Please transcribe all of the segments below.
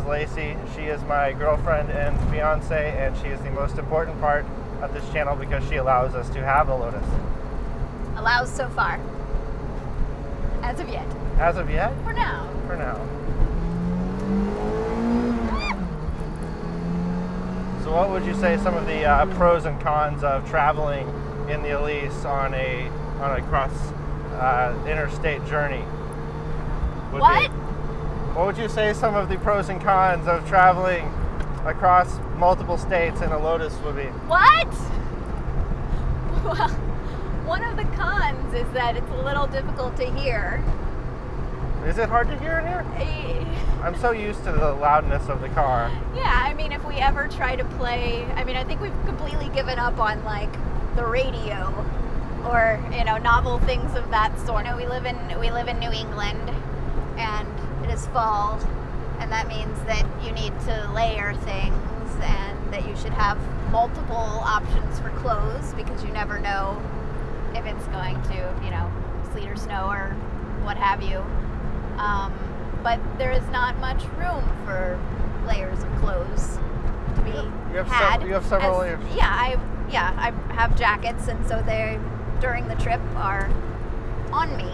is Lacey. She is my girlfriend and fiance, and she is the most important part of this channel because she allows us to have a Lotus. Allows so far. As of yet. As of yet? For now. For now. So what would you say some of the pros and cons of traveling in the Elise on a cross interstate journey would What? be? What would you say some of the pros and cons of traveling across multiple states in a Lotus would be? What? Well, one of the cons is that it's a little difficult to hear. Is it hard to hear in here? I'm so used to the loudness of the car. Yeah, I mean, if we ever try to play, I mean, I think we've completely given up on like the radio or, you know, novel things of that sort. We live in New England, and it is fall, and that means that you need to layer things and that you should have multiple options for clothes because you never know if it's going to, you know, sleet or snow or what have you. But there is not much room for layers of clothes to be had. You have several layers. Yeah, I have jackets, and so they, during the trip, are on me.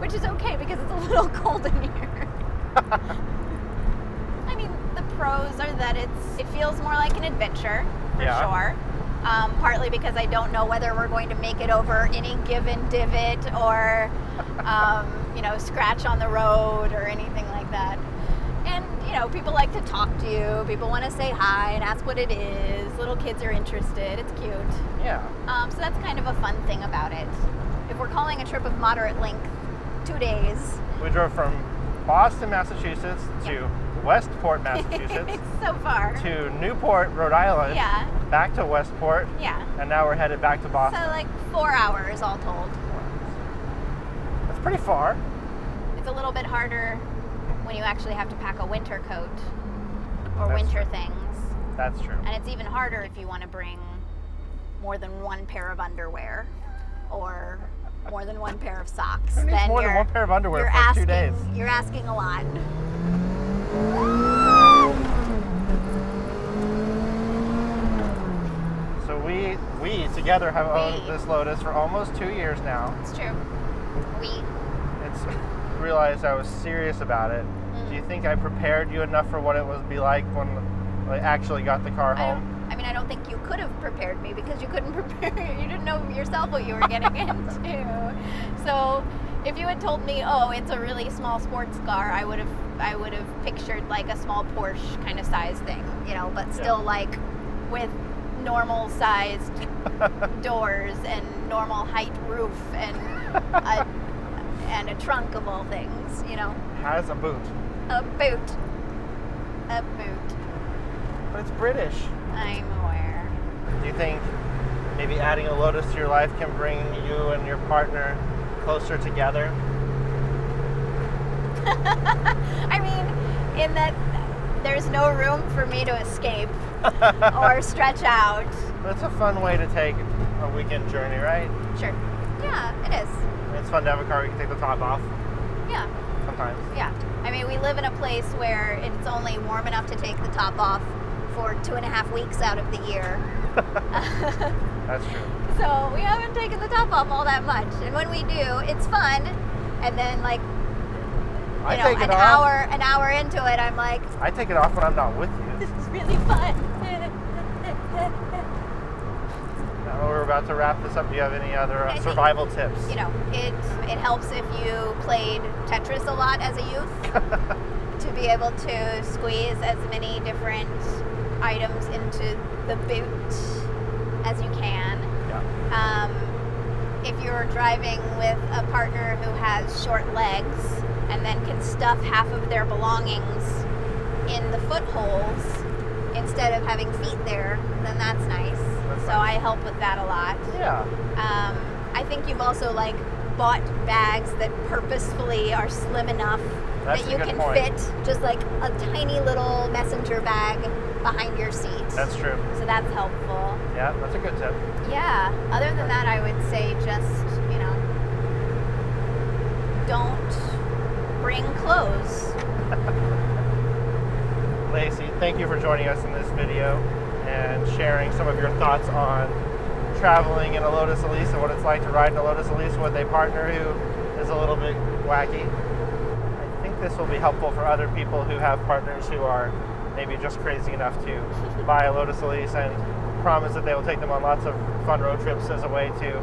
Which is okay because it's a little cold in here. I mean, the pros are that it feels more like an adventure, for sure. Partly because I don't know whether we're going to make it over any given divot or, you know, scratch on the road or anything like that. And, you know, people like to talk to you. People want to say hi and ask what it is. Little kids are interested. It's cute. Yeah. So that's kind of a fun thing about it. If we're calling a trip of moderate length, 2 days. We drove from Boston, Massachusetts to Westport, Massachusetts. So far. To Newport, Rhode Island. Yeah. Back to Westport. Yeah. And now we're headed back to Boston. So like 4 hours all told. That's pretty far. It's a little bit harder when you actually have to pack a winter coat or That's winter true. things. That's true. And it's even harder if you want to bring more than one pair of underwear or more than one pair of socks. Who needs Then more than one pair of underwear for asking, 2 days? You're asking a lot. So we together have owned this Lotus for almost 2 years now. It's true. Realized I was serious about it. Do you think I prepared you enough for what it would be like when I actually got the car home? I don't think you could have prepared me because you couldn't prepare. You didn't know yourself what you were getting into. So if you had told me, oh, it's a really small sports car, I would have pictured like a small Porsche kind of size thing, you know, but still like with normal sized doors and normal height roof and a trunk of all things, you know. Has a boot. A boot. A boot. But it's British. I'm aware. Do you think maybe adding a Lotus to your life can bring you and your partner closer together? I mean, in that there's no room for me to escape or stretch out. That's a fun way to take a weekend journey, right? Sure. Yeah, it is. It's fun to have a car you can take the top off. Yeah. Sometimes. Yeah. I mean, we live in a place where it's only warm enough to take the top off for 2.5 weeks out of the year. That's true. So we haven't taken the top off all that much. And when we do, it's fun. And then like, you know, an hour into it, I'm like, I take it off when I'm not with you. this is really fun. Now we're about to wrap this up. Do you have any other survival tips? You know, it helps if you played Tetris a lot as a youth to be able to squeeze as many different items into the boot as you can. Yeah. If you're driving with a partner who has short legs and then can stuff half of their belongings in the footholes instead of having feet there, then that's nice. I help with that a lot. Yeah. I think you've also like bought bags that purposefully are slim enough that you can fit just like a tiny little messenger bag behind your seat. That's true. So that's helpful. Yeah, that's a good tip. Yeah. Other than that, I would say just, you know, don't bring clothes. thank you for joining us in this video and sharing some of your thoughts on traveling in a Lotus Elise and what it's like to ride in a Lotus Elise with a partner who is a little bit wacky. I think this will be helpful for other people who have partners who are maybe just crazy enough to buy a Lotus Elise and promise that they will take them on lots of fun road trips as a way to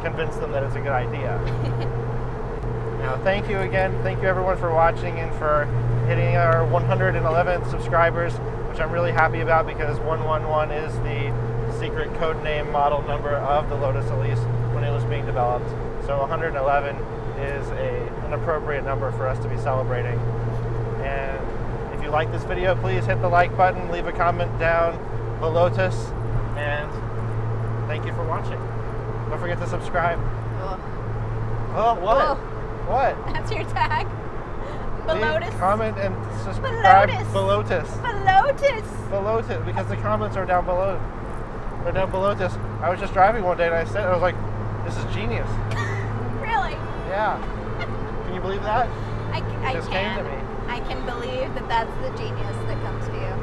convince them that it's a good idea. Now, thank you again. Thank you everyone for watching and for hitting our 111th subscribers, which I'm really happy about because 111 is the secret code name model number of the Lotus Elise when it was being developed. So 111 is an appropriate number for us to be celebrating. And if you like this video, please hit the like button, leave a comment down below, and thank you for watching. Don't forget to subscribe. Oh, what? Oh. What? That's your tag. Lotus. Comment and subscribe. Lotus. Lotus, because the comments are down below. They're down below this. I was just driving one day and I was like, this is genius. Really? Yeah. Can you believe that? I It just came to me. I can believe that that's the genius that comes to you.